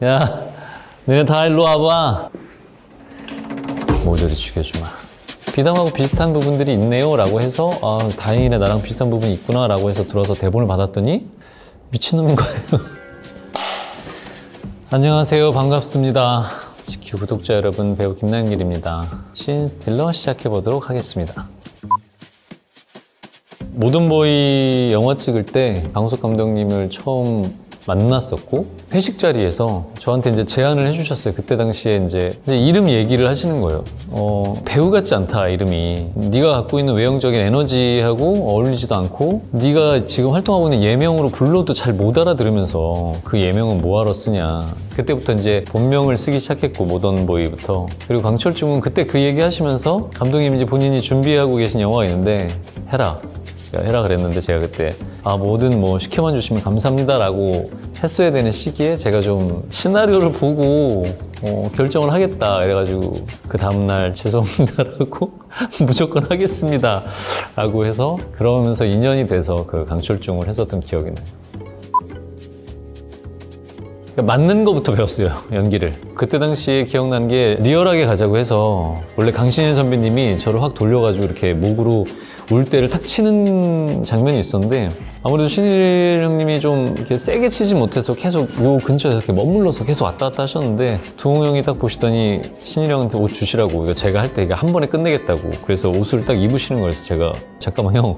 야, 너네 다 일로 와봐. 모조리 죽여주마. 비담하고 비슷한 부분들이 있네요 라고 해서 다행이네, 나랑 비슷한 부분이 있구나 라고 해서 들어서 대본을 받았더니 미친놈인 거예요. 안녕하세요, 반갑습니다. GQ 구독자 여러분, 배우 김남길입니다. 신 스틸러 시작해보도록 하겠습니다. 모던보이 영화 찍을 때 강호석 감독님을 처음 만났었고, 회식 자리에서 저한테 이제 제안을 해주셨어요. 그때 당시에 이제 이름 얘기를 하시는 거예요. 배우 같지 않다, 이름이. 네가 갖고 있는 외형적인 에너지하고 어울리지도 않고, 네가 지금 활동하고 있는 예명으로 불러도 잘 못 알아들으면서 그 예명은 뭐하러 쓰냐. 그때부터 이제 본명을 쓰기 시작했고, 모던보이부터. 그리고 강철중은 그때 그 얘기 하시면서 감독님 이제 본인이 준비하고 계신 영화가 있는데 해라 그랬는데, 제가 그때 뭐든 뭐 시켜만 주시면 감사합니다 라고 했어야 되는 시기에 제가 좀 시나리오를 보고 결정을 하겠다 이래가지고 그 다음날 죄송합니다 라고 무조건 하겠습니다 라고 해서, 그러면서 인연이 돼서 그 강철중을 했었던 기억이 나요. 맞는 거부터 배웠어요, 연기를. 그때 당시에 기억난 게, 리얼하게 가자고 해서 원래 강신일 선배님이 저를 확 돌려가지고 이렇게 목으로 울대를 탁 치는 장면이 있었는데, 아무래도 신일 형님이 좀 이렇게 세게 치지 못해서 계속 요 근처에서 이렇게 머물러서 계속 왔다 갔다 하셨는데, 두홍 형이 딱 보시더니 신일 형한테 옷 주시라고, 이거 제가 할 때 이거 한 번에 끝내겠다고, 그래서 옷을 딱 입으시는 거였어요. 제가 잠깐만 형,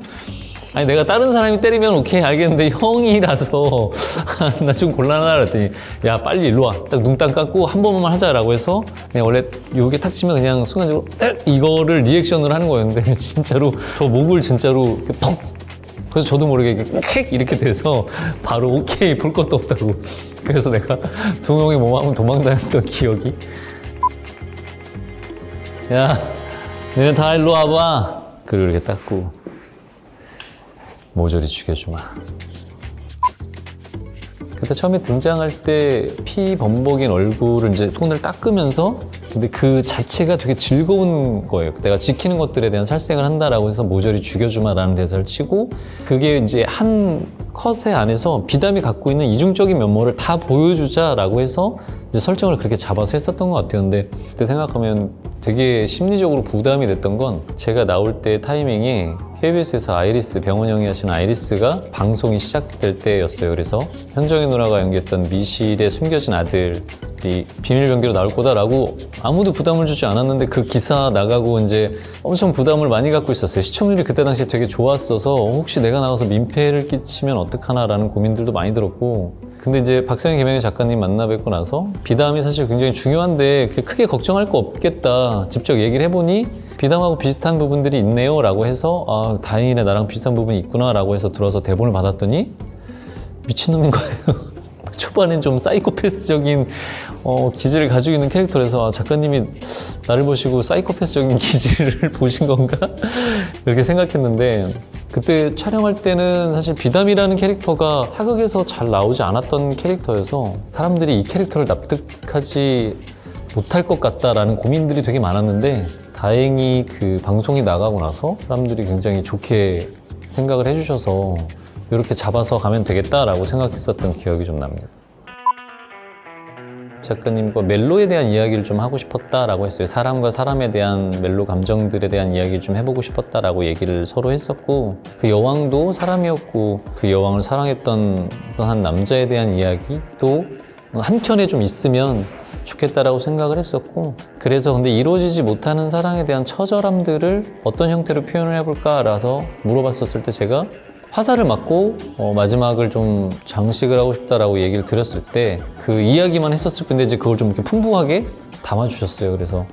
아니 내가 다른 사람이 때리면 오케이 알겠는데 형이라서 나 좀 곤란하다 그랬더니, 야 빨리 일로 와, 딱 눈 딱 감고 한 번만 하자라고 해서, 그냥 원래 요게 탁 치면 그냥 순간적으로 이거를 리액션을 하는 거였는데, 진짜로 저 목을 진짜로 이렇게 퍽, 그래서 저도 모르게 이렇게 돼서 바로 오케이, 볼 것도 없다고. 그래서 내가 두홍이 몸하면 도망다녔던 기억이. 야, 너네 다 일로 와봐. 그리고 이렇게 닦고 모조리 죽여주마. 그때 처음에 등장할 때 피 범벅인 얼굴을 이제 손을 닦으면서, 근데 그 자체가 되게 즐거운 거예요. 내가 지키는 것들에 대한 살생을 한다라고 해서 모조리 죽여주마라는 대사를 치고, 그게 이제 한 컷의 안에서 비담이 갖고 있는 이중적인 면모를 다 보여주자라고 해서 이제 설정을 그렇게 잡아서 했었던 것 같아요. 근데 그때 생각하면 되게 심리적으로 부담이 됐던 건, 제가 나올 때 타이밍이 KBS에서 아이리스, 병원영이 하시는 아이리스가 방송이 시작될 때였어요. 그래서 현정희 누나가 연기했던 미실의 숨겨진 아들이 비밀병기로 나올 거다라고 아무도 부담을 주지 않았는데, 그 기사 나가고 이제 엄청 부담을 많이 갖고 있었어요. 시청률이 그때 당시에 되게 좋았어서 혹시 내가 나가서 민폐를 끼치면 어떡하나라는 고민들도 많이 들었고, 근데 이제 박상현, 김영희 작가님 만나 뵙고 나서 비담이 사실 굉장히 중요한데 크게 걱정할 거 없겠다 직접 얘기를 해보니, 비담하고 비슷한 부분들이 있네요 라고 해서 다행이네, 나랑 비슷한 부분이 있구나 라고 해서 들어서 대본을 받았더니 미친놈인 거예요. 초반엔 좀 사이코패스적인 기질을 가지고 있는 캐릭터라서 작가님이 나를 보시고 사이코패스적인 기질을 보신 건가? 이렇게 생각했는데, 그때 촬영할 때는 사실 비담이라는 캐릭터가 사극에서 잘 나오지 않았던 캐릭터여서 사람들이 이 캐릭터를 납득하지 못할 것 같다라는 고민들이 되게 많았는데, 다행히 그 방송이 나가고 나서 사람들이 굉장히 좋게 생각을 해주셔서 이렇게 잡아서 가면 되겠다라고 생각했었던 기억이 좀 납니다. 작가님과 멜로에 대한 이야기를 좀 하고 싶었다라고 했어요. 사람과 사람에 대한 멜로 감정들에 대한 이야기를 좀 해보고 싶었다라고 얘기를 서로 했었고, 그 여왕도 사람이었고 그 여왕을 사랑했던 한 남자에 대한 이야기도 한켠에 좀 있으면 좋겠다라고 생각을 했었고, 그래서 근데 이루어지지 못하는 사랑에 대한 처절함들을 어떤 형태로 표현을 해볼까라서 물어봤었을 때, 제가 화살을 맞고 마지막을 좀 장식을 하고 싶다라고 얘기를 드렸을 때 그 이야기만 했었을 건데, 이제 그걸 좀 이렇게 풍부하게 담아주셨어요. 그래서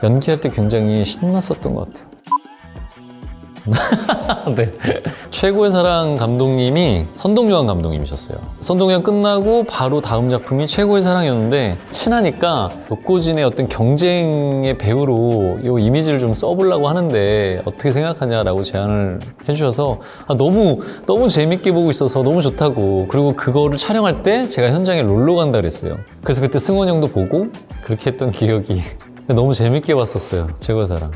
연기할 때 굉장히 신났었던 것 같아요. 네. 최고의 사랑 감독님이 선동요한 감독님이셨어요. 선동요한 끝나고 바로 다음 작품이 최고의 사랑이었는데, 친하니까 독고진의 어떤 경쟁의 배우로 이 이미지를 좀 써보려고 하는데 어떻게 생각하냐라고 제안을 해주셔서 너무 재밌게 보고 있어서 너무 좋다고, 그리고 그거를 촬영할 때 제가 현장에 롤러 간다 그랬어요. 그래서 그때 승원 형도 보고 그렇게 했던 기억이 너무 재밌게 봤었어요, 최고의 사랑.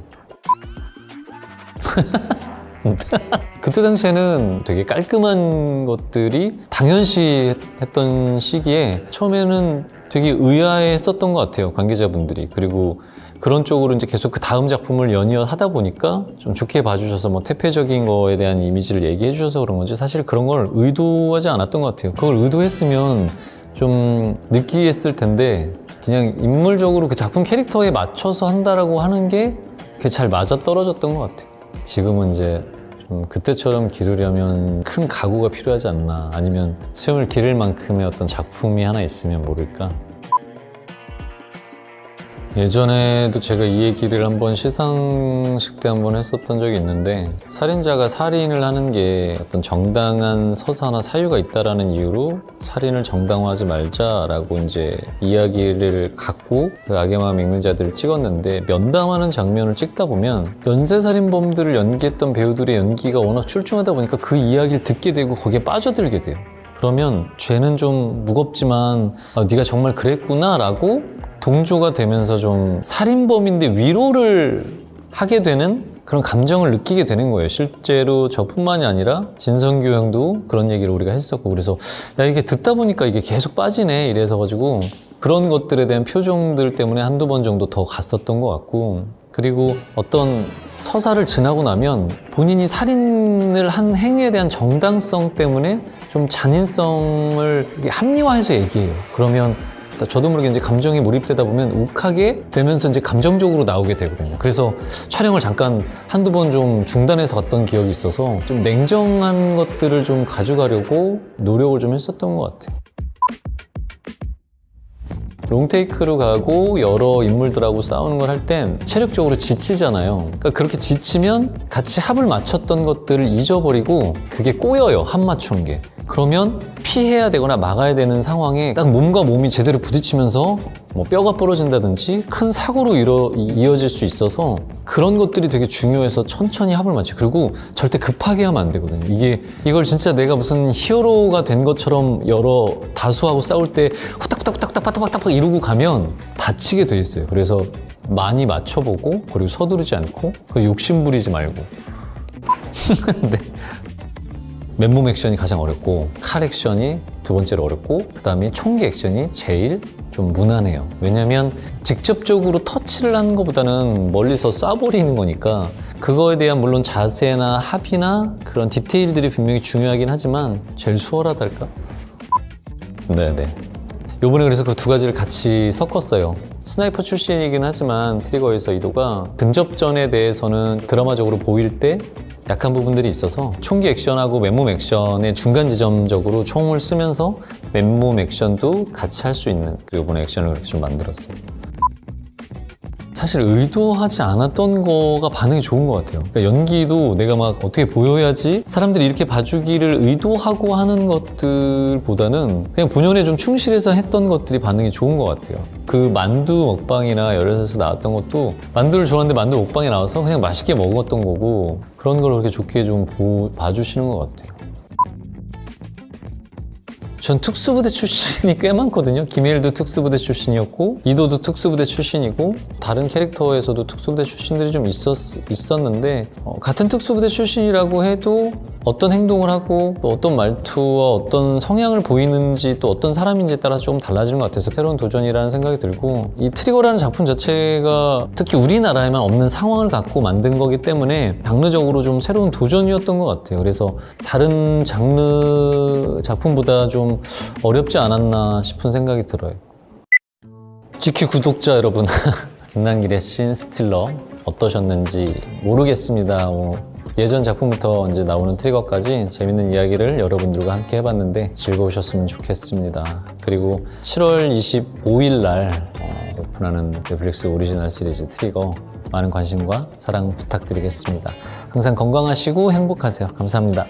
그때 당시에는 되게 깔끔한 것들이 당연시 했던 시기에, 처음에는 되게 의아했었던 것 같아요, 관계자분들이. 그리고 그런 쪽으로 이제 계속 그 다음 작품을 연이어 하다 보니까 좀 좋게 봐주셔서 뭐 퇴폐적인 거에 대한 이미지를 얘기해 주셔서 그런 건지 사실 그런 걸 의도하지 않았던 것 같아요. 그걸 의도했으면 좀 느끼했을 텐데 그냥 인물적으로 그 작품 캐릭터에 맞춰서 한다라고 하는 게 그게 잘 맞아 떨어졌던 것 같아요. 지금은 이제 좀 그때처럼 기르려면 큰 각오가 필요하지 않나, 아니면 수염을 기를 만큼의 어떤 작품이 하나 있으면 모를까. 예전에도 제가 이 얘기를 한번 시상식 때 한번 했었던 적이 있는데, 살인자가 살인을 하는 게 어떤 정당한 서사나 사유가 있다라는 이유로 살인을 정당화하지 말자라고 이제 이야기를 갖고 그 악의 마음 읽는 자들을 찍었는데, 면담하는 장면을 찍다 보면 연쇄살인범들을 연기했던 배우들의 연기가 워낙 출중하다 보니까 그 이야기를 듣게 되고 거기에 빠져들게 돼요. 그러면 죄는 좀 무겁지만 네가 정말 그랬구나 라고 동조가 되면서 좀 살인범인데 위로를 하게 되는 그런 감정을 느끼게 되는 거예요. 실제로 저뿐만이 아니라 진성규 형도 그런 얘기를 우리가 했었고, 그래서 야, 이게 듣다 보니까 이게 계속 빠지네 이래서 가지고 그런 것들에 대한 표정들 때문에 한두 번 정도 더 갔었던 것 같고, 그리고 어떤 서사를 지나고 나면 본인이 살인을 한 행위에 대한 정당성 때문에 좀 잔인성을 합리화해서 얘기해요. 그러면 저도 모르게 이제 감정에 몰입되다 보면 욱하게 되면서 이제 감정적으로 나오게 되거든요. 그래서 촬영을 잠깐 한두 번 좀 중단해서 갔던 기억이 있어서 좀 냉정한 것들을 좀 가져가려고 노력을 좀 했었던 것 같아요. 롱테이크로 가고 여러 인물들하고 싸우는 걸 할 땐 체력적으로 지치잖아요. 그러니까 그렇게 지치면 같이 합을 맞췄던 것들을 잊어버리고 그게 꼬여요, 합 맞춘 게. 그러면 피해야 되거나 막아야 되는 상황에 딱 몸과 몸이 제대로 부딪히면서 뭐 뼈가 부러진다든지 큰 사고로 이어질 수 있어서 그런 것들이 되게 중요해서 천천히 합을 맞춰요. 그리고 절대 급하게 하면 안 되거든요. 이걸 진짜 내가 무슨 히어로가 된 것처럼 여러 다수하고 싸울 때 후딱후딱후딱 빠딱빠딱 이러고 가면 다치게 돼 있어요. 그래서 많이 맞춰보고, 그리고 서두르지 않고, 욕심 부리지 말고. 네. 맨몸 액션이 가장 어렵고, 칼 액션이 두 번째로 어렵고, 그 다음에 총기 액션이 제일 좀 무난해요. 왜냐면 직접적으로 터치를 하는 것보다는 멀리서 쏴버리는 거니까 그거에 대한 물론 자세나 합이나 그런 디테일들이 분명히 중요하긴 하지만 제일 수월하달까? 네네. 요번에 그래서 그 두 가지를 같이 섞었어요. 스나이퍼 출신이긴 하지만 트리거에서 이도가 근접전에 대해서는 드라마적으로 보일 때 약한 부분들이 있어서 총기 액션하고 맨몸 액션의 중간 지점적으로 총을 쓰면서 맨몸 액션도 같이 할 수 있는, 그리고 이번에 액션을 그렇게 좀 만들었어요. 사실 의도하지 않았던 거가 반응이 좋은 것 같아요. 그러니까 연기도 내가 막 어떻게 보여야지 사람들이 이렇게 봐주기를 의도하고 하는 것들보다는 그냥 본연에 좀 충실해서 했던 것들이 반응이 좋은 것 같아요. 그 만두 먹방이나 여러 데서 나왔던 것도 만두를 좋아하는데 만두 먹방에 나와서 그냥 맛있게 먹었던 거고, 그런 걸 그렇게 좋게 좀 봐주시는 것 같아요. 전 특수부대 출신이 꽤 많거든요. 김혜일도 특수부대 출신이었고, 이도도 특수부대 출신이고, 다른 캐릭터에서도 특수부대 출신들이 좀 있었는데 같은 특수부대 출신이라고 해도 어떤 행동을 하고 또 어떤 말투와 어떤 성향을 보이는지 또 어떤 사람인지에 따라 조금 달라지는 것 같아서 새로운 도전이라는 생각이 들고, 이 트리거라는 작품 자체가 특히 우리나라에만 없는 상황을 갖고 만든 거기 때문에 장르적으로 좀 새로운 도전이었던 것 같아요. 그래서 다른 장르 작품보다 좀 어렵지 않았나 싶은 생각이 들어요. GQ 구독자 여러분, 김난길의 신 스틸러 어떠셨는지 모르겠습니다. 예전 작품부터 이제 나오는 트리거까지 재밌는 이야기를 여러분들과 함께 해봤는데 즐거우셨으면 좋겠습니다. 그리고 7월 25일 날 오픈하는 넷플릭스 오리지널 시리즈 트리거, 많은 관심과 사랑 부탁드리겠습니다. 항상 건강하시고 행복하세요. 감사합니다.